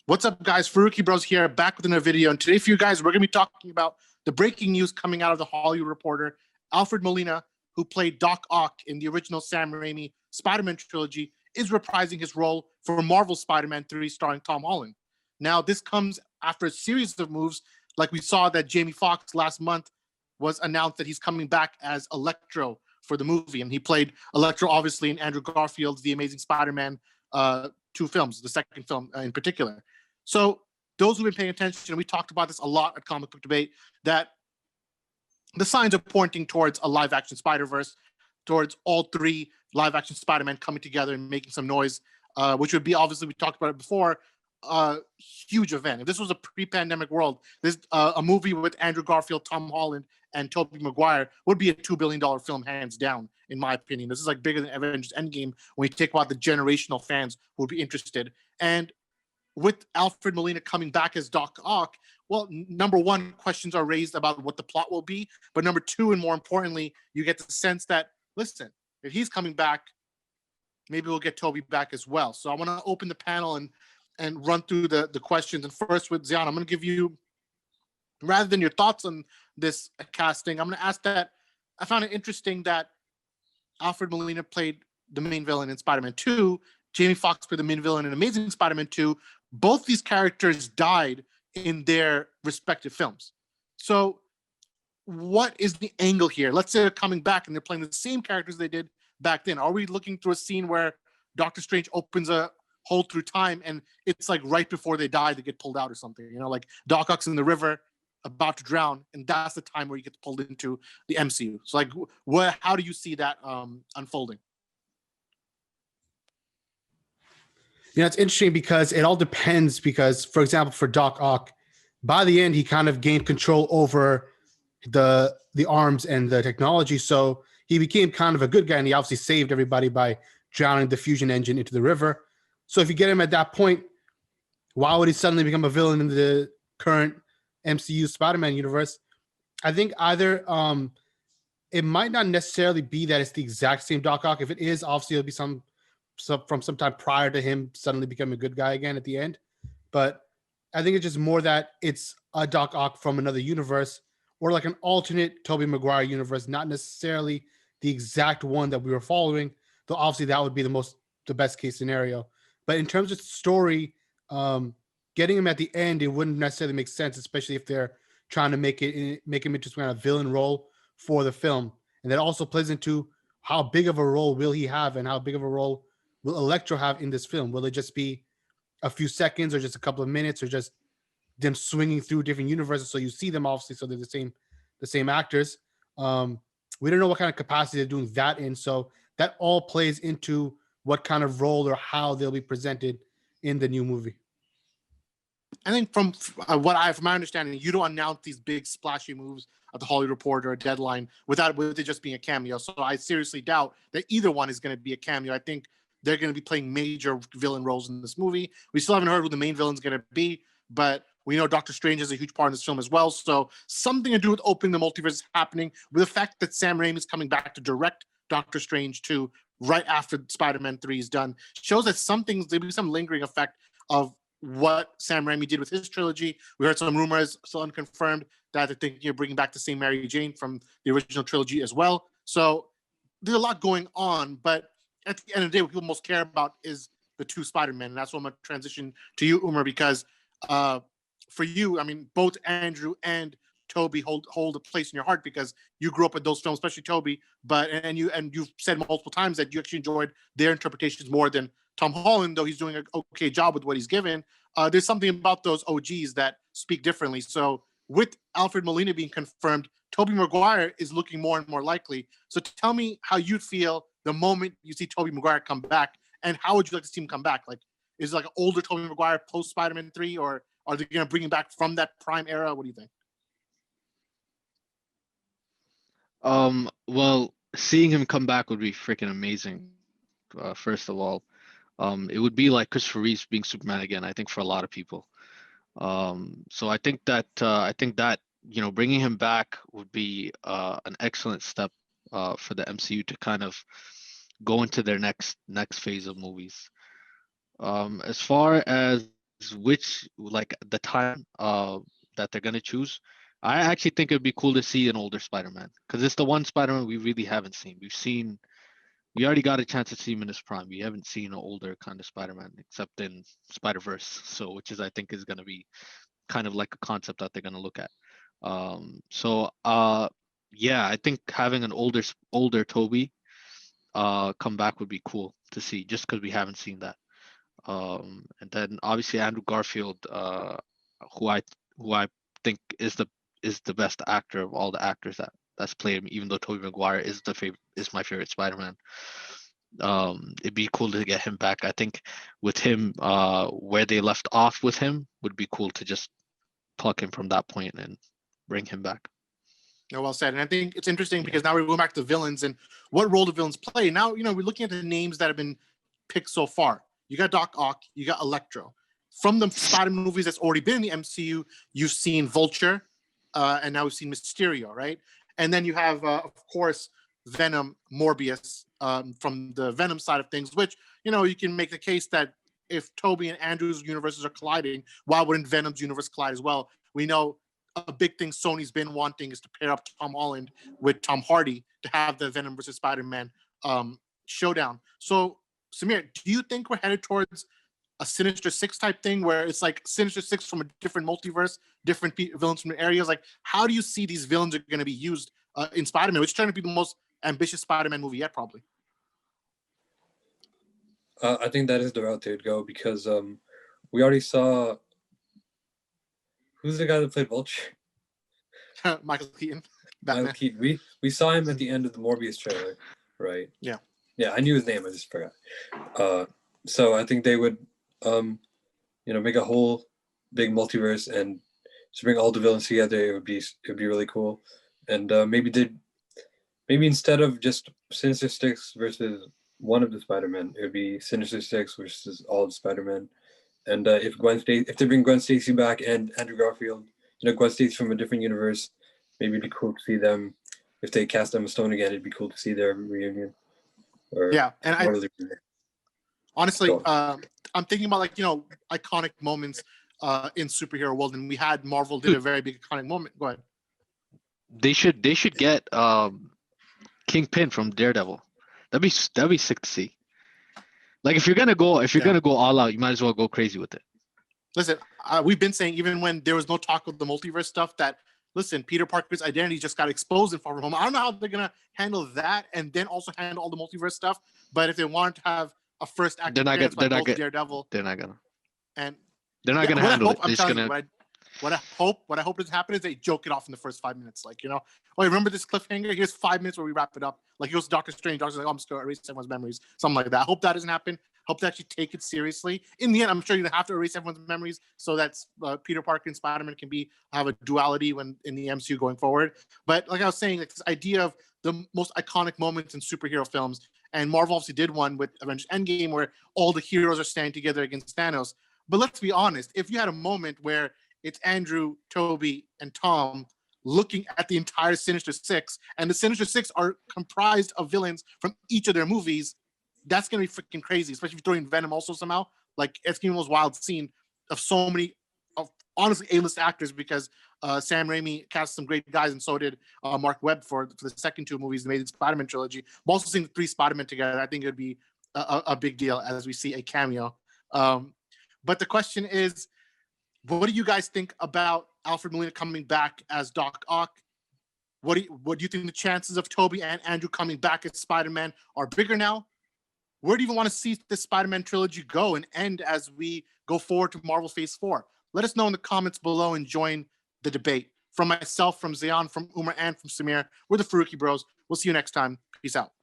What's up, guys? Farooqi Bros here, back with another video. And today for you guys, we're going to be talking about the breaking news coming out of the Hollywood Reporter. Alfred Molina, who played Doc Ock in the original Sam Raimi Spider-Man trilogy, is reprising his role for Marvel Spider-Man 3 starring Tom Holland. Now, this comes after a series of moves, like we saw that Jamie Foxx last month was announced that he's coming back as Electro for the movie. And he played Electro, obviously, in Andrew Garfield's The Amazing Spider-Man 2 films, the second film in particular. So those who've been paying attention, and we talked about this a lot at Comic Book Debate, that the signs are pointing towards a live-action Spider-Verse, towards all three live-action Spider-Man coming together and making some noise, which would be, obviously, we talked about it before, a huge event. If this was a pre-pandemic world, this a movie with Andrew Garfield, Tom Holland, and Tobey Maguire would be a $2 billion film, hands down, in my opinion. This is like bigger than Avengers Endgame when you take about the generational fans who would be interested. And with Alfred Molina coming back as Doc Ock, well, number one, questions are raised about what the plot will be. But number two, and more importantly, you get the sense that, listen, if he's coming back, maybe we'll get Toby back as well. So I want to open the panel and run through the questions. And first with Zion, I'm going to give you, rather than your thoughts on this casting, I'm going to ask that I found it interesting that Alfred Molina played the main villain in Spider-Man 2, Jamie Foxx played the main villain in Amazing Spider-Man 2. Both these characters died in their respective films. So what is the angle here? Let's say they're coming back and they're playing the same characters they did back then. Are we looking through a scene where Doctor Strange opens a hole through time and it's like right before they die, they get pulled out or something? You know, like Doc Ock's in the river about to drown, and that's the time where he gets pulled into the MCU. So like, how do you see that unfolding? You know, it's interesting because it all depends because, for example, for Doc Ock, by the end, he kind of gained control over the arms and the technology. So he became kind of a good guy, and he obviously saved everybody by drowning the fusion engine into the river. So if you get him at that point, why would he suddenly become a villain in the current MCU Spider-Man universe? I think either it might not necessarily be that it's the exact same Doc Ock. If it is, obviously it'll be from some time prior to him suddenly becoming a good guy again at the end. But I think it's just more that it's a Doc Ock from another universe or like an alternate Tobey Maguire universe, not necessarily the exact one that we were following, though obviously that would be the best case scenario. But in terms of story, getting him at the end, it wouldn't necessarily make sense, especially if they're trying to make him into some kind of villain role for the film. And that also plays into how big of a role will he have and how big of a role will Electro have in this film? Will it just be a few seconds or just a couple of minutes or just them swinging through different universes so you see them obviously so they're the same actors? We don't know what kind of capacity they're doing that in, so that all plays into what kind of role or how they'll be presented in the new movie. I think from my understanding, you don't announce these big splashy moves at the Hollywood Reporter or Deadline with it just being a cameo. So I seriously doubt that either one is going to be a cameo. I think they're going to be playing major villain roles in this movie. We still haven't heard who the main villain is going to be, but we know Doctor Strange is a huge part in this film as well. So something to do with opening the multiverse is happening, with the fact that Sam Raimi is coming back to direct Doctor Strange 2 right after Spider-Man 3 is done shows that there'll be some lingering effect of what Sam Raimi did with his trilogy. We heard some rumors, still unconfirmed, that they're thinking of bringing back the same Mary Jane from the original trilogy as well. So there's a lot going on, but at the end of the day, what people most care about is the two Spider-Men. And that's what I'm going to transition to you, Umar, because for you, I mean, both Andrew and Toby hold a place in your heart because you grew up with those films, especially Toby. And you've said multiple times that you actually enjoyed their interpretations more than Tom Holland, though he's doing an okay job with what he's given. There's something about those OGs that speak differently. So with Alfred Molina being confirmed, Tobey Maguire is looking more and more likely. So tell me how you'd feel the moment you see Tobey Maguire come back, and how would you like to see him come back? Like, is it like an older Tobey Maguire post Spider-Man 3, or are they going to bring him back from that prime era? What do you think? Well, seeing him come back would be freaking amazing. First of all, it would be like Christopher Reeves being Superman again, I think, for a lot of people. So I think that bringing him back would be an excellent step for the MCU to kind of go into their next phase of movies. As far as which like the time that they're gonna choose. I actually think it'd be cool to see an older Spider-Man because it's the one Spider-Man we really haven't seen. We already got a chance to see him in his prime. We haven't seen an older kind of Spider-Man except in Spider-Verse. So which is I think is gonna be kind of like a concept that they're gonna look at. So yeah, I think having an older Toby come back would be cool to see just because we haven't seen that. And then obviously Andrew Garfield, who I think is the best actor of all the actors that's played him, even though Tobey Maguire is my favorite Spider-Man. It'd be cool to get him back. I think with him, where they left off with him would be cool to just pluck him from that point and bring him back. No, well said. And I think it's interesting because now we're going back to villains and what role do villains play. Now, we're looking at the names that have been picked so far. You got Doc Ock, you got Electro. From the Spider-Man movies that's already been in the MCU, you've seen Vulture, and now we've seen Mysterio, right? And then you have, of course, Venom, Morbius, from the Venom side of things, which, you can make the case that if Toby and Andrew's universes are colliding, why wouldn't Venom's universe collide as well? We know a big thing Sony's been wanting is to pair up Tom Holland with Tom Hardy to have the Venom versus Spider-Man showdown. So, Samir, do you think we're headed towards a Sinister Six type thing where it's like Sinister Six from a different multiverse, different villains from areas? Like, how do you see these villains are going to be used in Spider-Man, which is trying to be the most ambitious Spider-Man movie yet, probably? I think that is the route they would go because we already saw. Who's the guy that played Vulture? Michael Keaton. Batman. Michael Keaton. We saw him at the end of the Morbius trailer, right? Yeah. Yeah, I knew his name. I just forgot. So I think they would, make a whole big multiverse and to bring all the villains together. It would be really cool. And maybe instead of just Sinister Six versus one of the Spider-Men, it would be Sinister Six versus all of Spider-Man. And if they bring Gwen Stacy back and Andrew Garfield, Gwen Stacy from a different universe, maybe it'd be cool to see them. If they cast Emma Stone again, it'd be cool to see their reunion. Yeah, and honestly, I'm thinking about iconic moments in superhero world, and we had Marvel did a very big iconic moment. Go ahead. They should get Kingpin from Daredevil. That'd be sick to see. Like if you're gonna go all out, you might as well go crazy with it. Listen, we've been saying even when there was no talk of the multiverse stuff that Peter Parker's identity just got exposed in Far From Home. I don't know how they're gonna handle that and then also handle all the multiverse stuff. But if they want to have a first act, Daredevil, they're not gonna. And they're not gonna handle it. What I hope doesn't happen is they joke it off in the first 5 minutes. Like, remember this cliffhanger? Here's 5 minutes where we wrap it up. Like, it goes Doctor Strange. Doctor's like, I'm just going to erase everyone's memories. Something like that. I hope that doesn't happen. Hope they actually take it seriously. In the end, I'm sure you have to erase everyone's memories so that Peter Parker and Spider-Man can have a duality when in the MCU going forward. But like I was saying, like this idea of the most iconic moments in superhero films, and Marvel obviously did one with Avengers Endgame where all the heroes are standing together against Thanos. But let's be honest, if you had a moment where it's Andrew, Toby, and Tom looking at the entire Sinister Six, and the Sinister Six are comprised of villains from each of their movies, that's going to be freaking crazy, especially if you throw in Venom also somehow. Like, it's going to be the most wild scene of so many, honestly, A-list actors because Sam Raimi cast some great guys, and so did Mark Webb for the second two movies, the Amazing Spider-Man trilogy. I'm also seeing the three Spider-Men together. I think it would be a big deal as we see a cameo. But the question is, what do you guys think about Alfred Molina coming back as Doc Ock? What do you think the chances of Toby and Andrew coming back as Spider-Man are bigger now? Where do you even want to see this Spider-Man trilogy go and end as we go forward to Marvel Phase 4? Let us know in the comments below and join the debate. From myself, from Zayan, from Umar, and from Samir, we're the Farooqi Bros. We'll see you next time. Peace out.